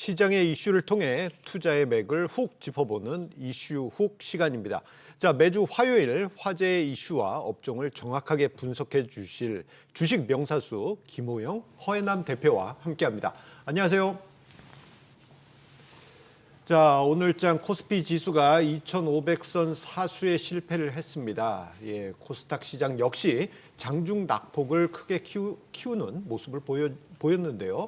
시장의 이슈를 통해 투자의 맥을 훅 짚어보는 이슈 훅 시간입니다. 자, 매주 화요일 화제의 이슈와 업종을 정확하게 분석해 주실 주식 명사수 김호영, 허해남 대표와 함께합니다. 안녕하세요. 자, 오늘장 코스피 지수가 2,500선 사수에 실패를 했습니다. 코스닥 시장 역시 장중 낙폭을 크게 키우는 모습을 보였는데요.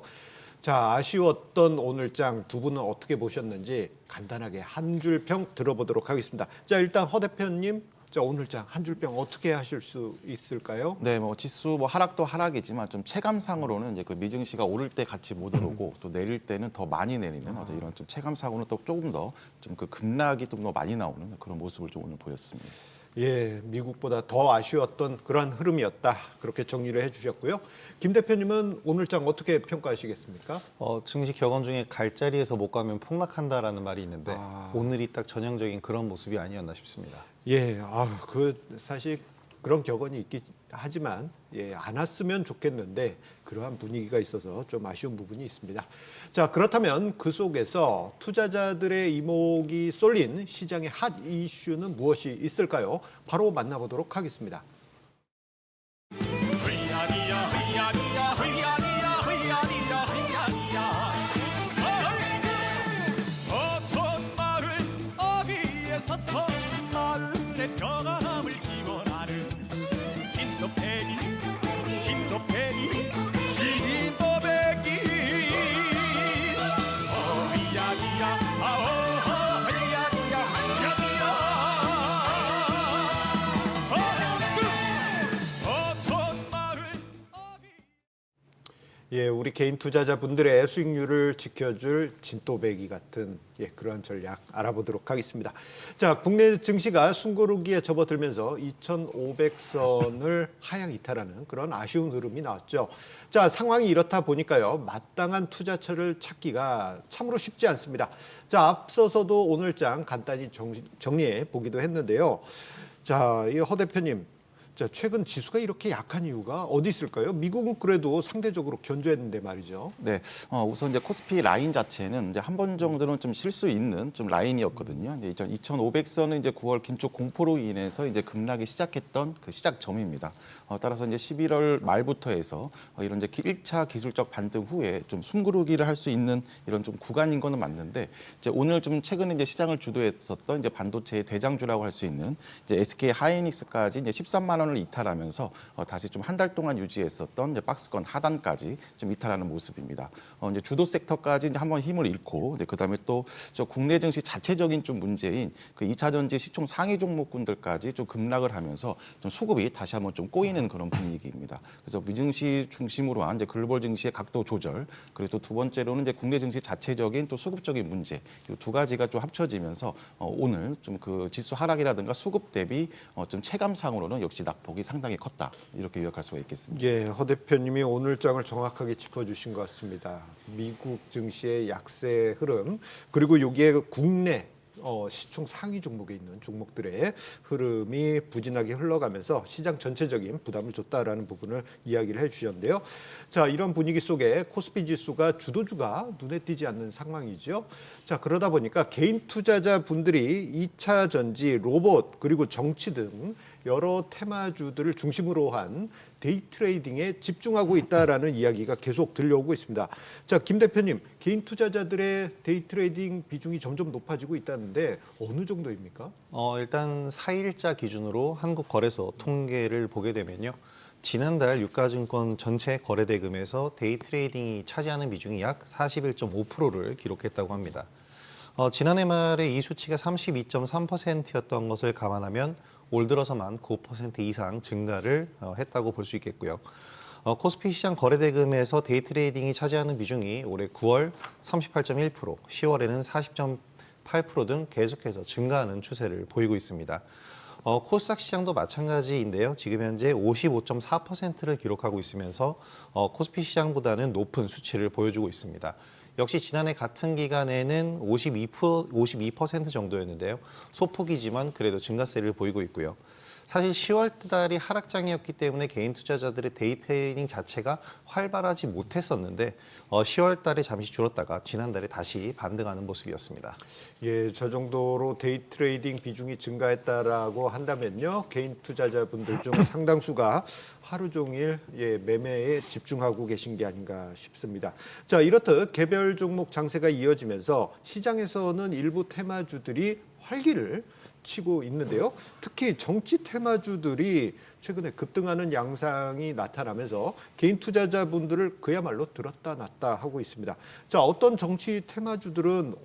자, 아쉬웠던 오늘장 두 분은 어떻게 보셨는지 간단하게 한 줄 평 들어보도록 하겠습니다. 자, 일단 허 대표님, 자, 오늘장 한 줄 평 어떻게 하실 수 있을까요? 네, 지수 하락도 하락이지만 좀 체감상으로는 이제 그 미증시가 오를 때 같이 못 오르고 또 내릴 때는 더 많이 내리는 이런 좀 체감상으로는 또 조금 더 좀 그 급락이 좀 더 많이 나오는 그런 모습을 좀 오늘 보였습니다. 예, 미국보다 더 아쉬웠던 그러한 흐름이었다. 그렇게 정리를 해주셨고요. 김 대표님은 오늘장 어떻게 평가하시겠습니까? 증시 격언 중에 갈 자리에서 못 가면 폭락한다라는 말이 있는데 오늘이 딱 전형적인 그런 모습이 아니었나 싶습니다. 예, 사실 그런 격언이 있긴 하지만 안 왔으면 좋겠는데 그러한 분위기가 있어서 좀 아쉬운 부분이 있습니다. 자, 그렇다면 그 속에서 투자자들의 이목이 쏠린 시장의 핫 이슈는 무엇이 있을까요? 바로 만나보도록 하겠습니다. 예, 우리 개인 투자자분들의 수익률을 지켜줄 진또배기 같은 그러한 전략 알아보도록 하겠습니다. 자, 국내 증시가 숨고르기에 접어들면서 2,500선을 하향 이탈하는 그런 아쉬운 흐름이 나왔죠. 자, 상황이 이렇다 보니까요, 마땅한 투자처를 찾기가 참으로 쉽지 않습니다. 자, 앞서서도 오늘장 간단히 정리해 보기도 했는데요. 자, 이 허 대표님. 자, 최근 지수가 이렇게 약한 이유가 어디 있을까요? 미국은 그래도 상대적으로 견조했는데 말이죠. 네, 우선 이제 코스피 라인 자체는 이제 한 번 정도는 좀 쉴 수 있는 좀 라인이었거든요. 이제 2,500선은 이제 9월 긴축 공포로 인해서 이제 급락이 시작했던 그 시작점입니다. 따라서 이제 11월 말부터 해서 이런 이제 1차 기술적 반등 후에 좀 숨고르기를 할 수 있는 이런 좀 구간인 거는 맞는데 이제 오늘 좀 최근에 이제 시장을 주도했었던 이제 반도체의 대장주라고 할 수 있는 이제 SK 하이닉스까지 이제 13만 원을 이탈하면서 다시 좀 한 달 동안 유지했었던 이제 박스권 하단까지 좀 이탈하는 모습입니다. 이제 주도 섹터까지 이제 한번 힘을 잃고 이제 그다음에 또 저 국내 증시 자체적인 좀 문제인 그 2차 전지 시총 상위 종목군들까지 좀 급락을 하면서 좀 수급이 다시 한번 좀 꼬이는 그런 분위기입니다. 그래서 미증시 중심으로 한 이제 글로벌 증시의 각도 조절 그리고 또 두 번째로는 이제 국내 증시 자체적인 또 수급적인 문제 이 두 가지가 좀 합쳐지면서 오늘 좀 그 지수 하락이라든가 수급 대비 좀 체감상으로는 역시 낙폭이 상당히 컸다 이렇게 요약할 수가 있겠습니다. 예, 허 대표님이 오늘장을 정확하게 짚어주신 것 같습니다. 미국 증시의 약세 흐름 그리고 여기에 국내 시총 상위 종목에 있는 종목들의 흐름이 부진하게 흘러가면서 시장 전체적인 부담을 줬다라는 부분을 이야기를 해주셨는데요. 자, 이런 분위기 속에 코스피 지수가 주도주가 눈에 띄지 않는 상황이죠. 자, 그러다 보니까 개인 투자자분들이 2차 전지, 로봇 그리고 정치 등 여러 테마주들을 중심으로 한 데이 트레이딩에 집중하고 있다라는 이야기가 계속 들려오고 있습니다. 자, 김 대표님, 개인 투자자들의 데이 트레이딩 비중이 점점 높아지고 있다는데 어느 정도입니까? 일단 4일자 기준으로 한국거래소 통계를 보게 되면요. 지난달 유가증권 전체 거래 대금에서 데이 트레이딩이 차지하는 비중이 약 41.5%를 기록했다고 합니다. 지난해 말에 이 수치가 32.3%였던 것을 감안하면 올 들어서만 9% 이상 증가를 했다고 볼 수 있겠고요. 코스피 시장 거래 대금에서 데이 트레이딩이 차지하는 비중이 올해 9월 38.1%, 10월에는 40.8% 등 계속해서 증가하는 추세를 보이고 있습니다. 코스닥 시장도 마찬가지인데요. 지금 현재 55.4%를 기록하고 있으면서 코스피 시장보다는 높은 수치를 보여주고 있습니다. 역시 지난해 같은 기간에는 52% 정도였는데요. 소폭이지만 그래도 증가세를 보이고 있고요. 사실 10월 달이 하락장이었기 때문에 개인 투자자들의 데이 트레이딩 자체가 활발하지 못했었는데 10월 달에 잠시 줄었다가 지난달에 다시 반등하는 모습이었습니다. 예, 저 정도로 데이 트레이딩 비중이 증가했다라고 한다면요, 개인 투자자분들 중 상당수가 하루 종일 매매에 집중하고 계신 게 아닌가 싶습니다. 자, 이렇듯 개별 종목 장세가 이어지면서 시장에서는 일부 테마주들이 활기를 치고 있는데요. 특히 정치 테마주들이 최근에 급등하는 양상이 나타나면서 개인 투자자분들을 그야말로 들었다 놨다 하고 있습니다. 자, 어떤 정치 테마주들은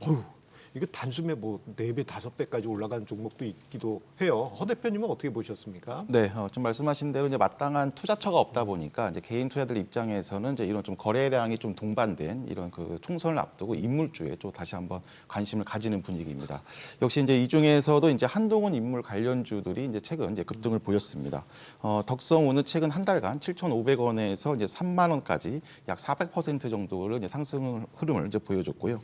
이거 단숨에 뭐 4배, 5배까지 올라간 종목도 있기도 해요. 허 대표님은 어떻게 보셨습니까? 네, 좀 말씀하신 대로 이제 마땅한 투자처가 없다 보니까 이제 개인 투자들 입장에서는 이제 이런 좀 거래량이 좀 동반된 이런 그 총선을 앞두고 인물주에 또 다시 한번 관심을 가지는 분위기입니다. 역시 이제 이 중에서도 이제 한동훈 인물 관련주들이 이제 최근 이제 급등을 보였습니다. 덕성우는 최근 한 달간 7,500원에서 이제 3만 원까지 약 400% 정도를 이제 상승 흐름을 이제 보여줬고요.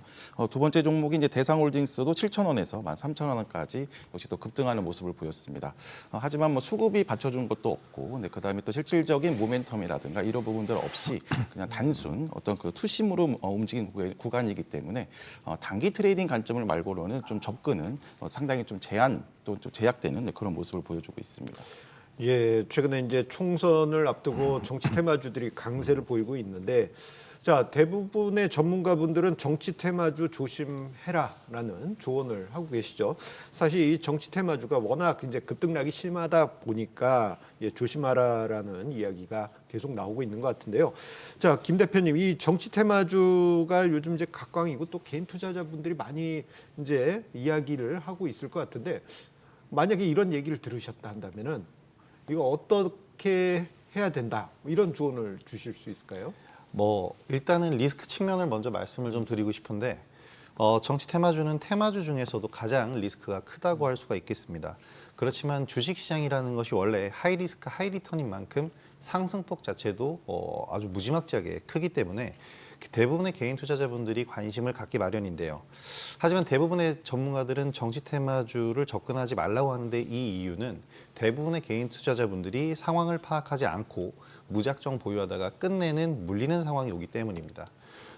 두 번째 종목이 이제 대상홀딩스도 7,000원에서 13,000원까지 역시 또 급등하는 모습을 보였습니다. 하지만 뭐 수급이 받쳐준 것도 없고, 그다음에 또 실질적인 모멘텀이라든가 이런 부분들 없이 그냥 단순 어떤 그 투심으로 움직인 구간이기 때문에 단기 트레이딩 관점을 말고는 좀 접근은 상당히 좀 제한 또 좀 제약되는 그런 모습을 보여주고 있습니다. 예, 최근에 이제 총선을 앞두고 정치 테마주들이 강세를 보이고 있는데, 자, 대부분의 전문가분들은 정치 테마주 조심해라라는 조언을 하고 계시죠. 사실 이 정치 테마주가 워낙 이제 급등락이 심하다 보니까 조심하라라는 이야기가 계속 나오고 있는 것 같은데요. 자, 김 대표님, 이 정치 테마주가 요즘 이제 각광이고 또 개인 투자자분들이 많이 이제 이야기를 하고 있을 것 같은데, 만약에 이런 얘기를 들으셨다 한다면은 이거 어떻게 해야 된다, 이런 조언을 주실 수 있을까요? 일단은 리스크 측면을 먼저 말씀을 좀 드리고 싶은데 정치 테마주는 테마주 중에서도 가장 리스크가 크다고 할 수가 있겠습니다. 그렇지만 주식시장이라는 것이 원래 하이리스크 하이리턴인 만큼 상승폭 자체도 아주 무지막지하게 크기 때문에 대부분의 개인 투자자분들이 관심을 갖기 마련인데요. 하지만 대부분의 전문가들은 정치 테마주를 접근하지 말라고 하는데, 이 이유는 대부분의 개인 투자자분들이 상황을 파악하지 않고 무작정 보유하다가 끝내는 물리는 상황이 오기 때문입니다.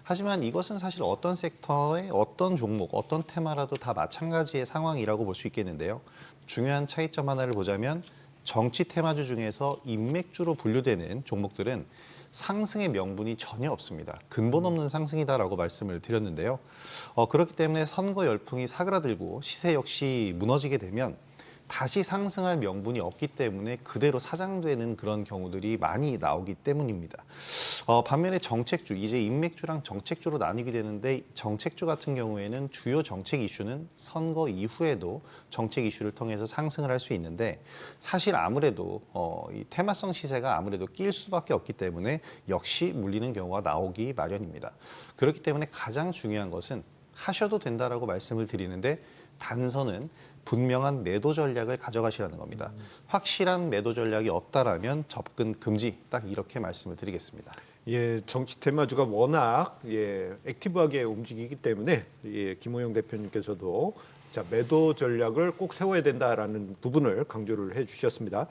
하지만 이것은 사실 어떤 섹터의 어떤 종목, 어떤 테마라도 다 마찬가지의 상황이라고 볼 수 있겠는데요. 중요한 차이점 하나를 보자면 정치 테마주 중에서 인맥주로 분류되는 종목들은 상승의 명분이 전혀 없습니다. 근본 없는 상승이다라고 말씀을 드렸는데요. 그렇기 때문에 선거 열풍이 사그라들고 시세 역시 무너지게 되면 다시 상승할 명분이 없기 때문에 그대로 사장되는 그런 경우들이 많이 나오기 때문입니다. 반면에 정책주, 이제 인맥주랑 정책주로 나뉘게 되는데, 정책주 같은 경우에는 주요 정책 이슈는 선거 이후에도 정책 이슈를 통해서 상승을 할 수 있는데, 사실 아무래도 이 테마성 시세가 아무래도 낄 수밖에 없기 때문에 역시 물리는 경우가 나오기 마련입니다. 그렇기 때문에 가장 중요한 것은 하셔도 된다라고 말씀을 드리는데, 단서는 분명한 매도 전략을 가져가시라는 겁니다. 확실한 매도 전략이 없다라면 접근 금지, 딱 이렇게 말씀을 드리겠습니다. 예, 정치 테마주가 워낙 액티브하게 움직이기 때문에 김호영 대표님께서도 자, 매도 전략을 꼭 세워야 된다라는 부분을 강조를 해주셨습니다.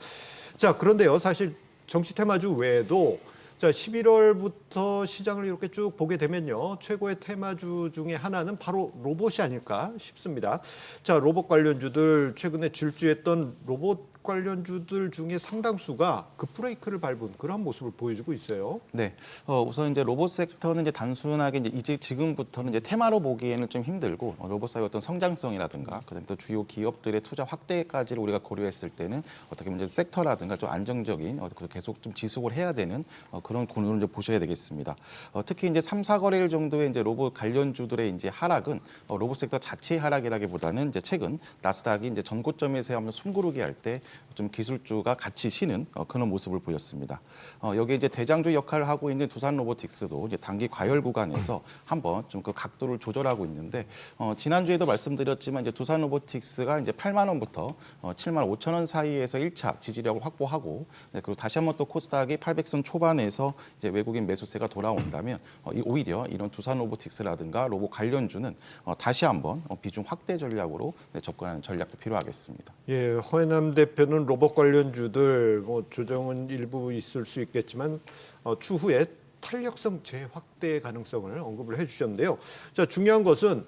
자, 그런데요, 사실 정치 테마주 외에도 자, 11월부터 시장을 이렇게 쭉 보게 되면요, 최고의 테마주 중에 하나는 바로 로봇이 아닐까 싶습니다. 자, 로봇 관련주들, 최근에 질주했던 로봇 관련주들 중에 상당수가 급브레이크를 밟은 그런 모습을 보여주고 있어요. 네, 우선 이제 로봇 섹터는 이제 단순하게 이제 지금부터는 이제 테마로 보기에는 좀 힘들고, 로봇 사의 어떤 성장성이라든가 그다음에 또 주요 기업들의 투자 확대까지를 우리가 고려했을 때는 어떻게 보면 이제 섹터라든가 좀 안정적인 계속 좀 지속을 해야 되는 그런 고민을 이제 보셔야 되겠습니다. 특히 이제 3, 4거래일 정도의 이제 로봇 관련주들의 이제 하락은 로봇 섹터 자체의 하락이라기보다는 이제 최근 나스닥이 이제 전고점에서 한번 숨고르게 할 때 좀 기술주가 같이 쉬는 그런 모습을 보였습니다. 여기에 이제 대장주 역할을 하고 있는 두산 로보틱스도 이제 단기 과열 구간에서 한번 좀 그 각도를 조절하고 있는데, 지난주에도 말씀드렸지만 이제 두산 로보틱스가 이제 8만 원부터 7만 5천 원 사이에서 1차 지지력을 확보하고, 그리고 다시 한번 또 코스닥이 800선 초반에서 이제 외국인 매수세가 돌아온다면 오히려 이런 두산 로보틱스라든가 로봇 관련주는 다시 한번 비중 확대 전략으로 접근하는 전략도 필요하겠습니다. 예, 허해남 대표는 관련주에는 로봇 관련주들 뭐 조정은 일부 있을 수 있겠지만 추후에 탄력성 재확대 가능성을 언급을 해주셨는데요. 자, 중요한 것은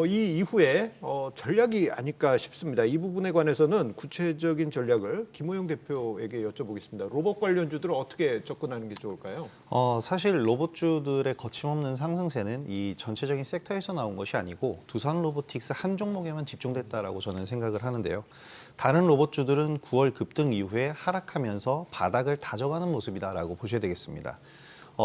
이 이후에 전략이 아닐까 싶습니다. 이 부분에 관해서는 구체적인 전략을 김호영 대표에게 여쭤보겠습니다. 로봇 관련주들을 어떻게 접근하는 게 좋을까요? 사실 로봇주들의 거침없는 상승세는 이 전체적인 섹터에서 나온 것이 아니고 두산 로보틱스 한 종목에만 집중됐다라고 저는 생각을 하는데요. 다른 로봇주들은 9월 급등 이후에 하락하면서 바닥을 다져가는 모습이다라고 보셔야 되겠습니다.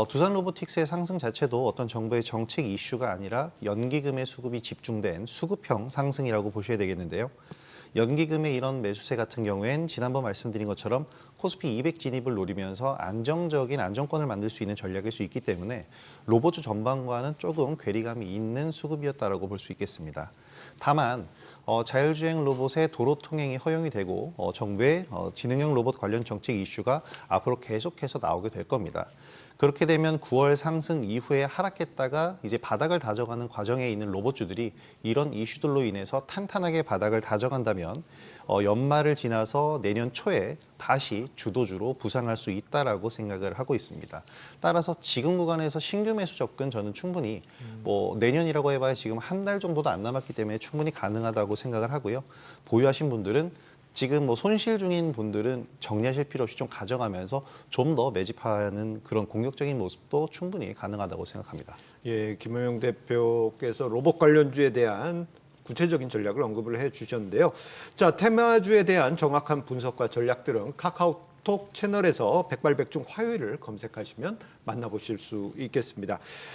두산 로보틱스의 상승 자체도 어떤 정부의 정책 이슈가 아니라 연기금의 수급이 집중된 수급형 상승이라고 보셔야 되겠는데요. 연기금의 이런 매수세 같은 경우엔 지난번 말씀드린 것처럼 코스피 200 진입을 노리면서 안정적인 안정권을 만들 수 있는 전략일 수 있기 때문에 로봇주 전반과는 조금 괴리감이 있는 수급이었다라고 볼 수 있겠습니다. 다만 자율주행 로봇의 도로 통행이 허용이 되고 정부의 지능형 로봇 관련 정책 이슈가 앞으로 계속해서 나오게 될 겁니다. 그렇게 되면 9월 상승 이후에 하락했다가 이제 바닥을 다져가는 과정에 있는 로봇주들이 이런 이슈들로 인해서 탄탄하게 바닥을 다져간다면 연말을 지나서 내년 초에 다시 주도주로 부상할 수 있다라고 생각을 하고 있습니다. 따라서 지금 구간에서 신규 매수 접근 저는 충분히 뭐 내년이라고 해봐야 지금 한 달 정도도 안 남았기 때문에 충분히 가능하다고 생각을 하고요. 보유하신 분들은 지금 뭐 손실 중인 분들은 정리하실 필요 없이 좀 가져가면서 좀 더 매집하는 그런 공격적인 모습도 충분히 가능하다고 생각합니다. 예, 김호영 대표께서 로봇 관련주에 대한 구체적인 전략을 언급을 해주셨는데요. 자, 테마주에 대한 정확한 분석과 전략들은 카카오톡 채널에서 백발백중 화요일을 검색하시면 만나보실 수 있겠습니다.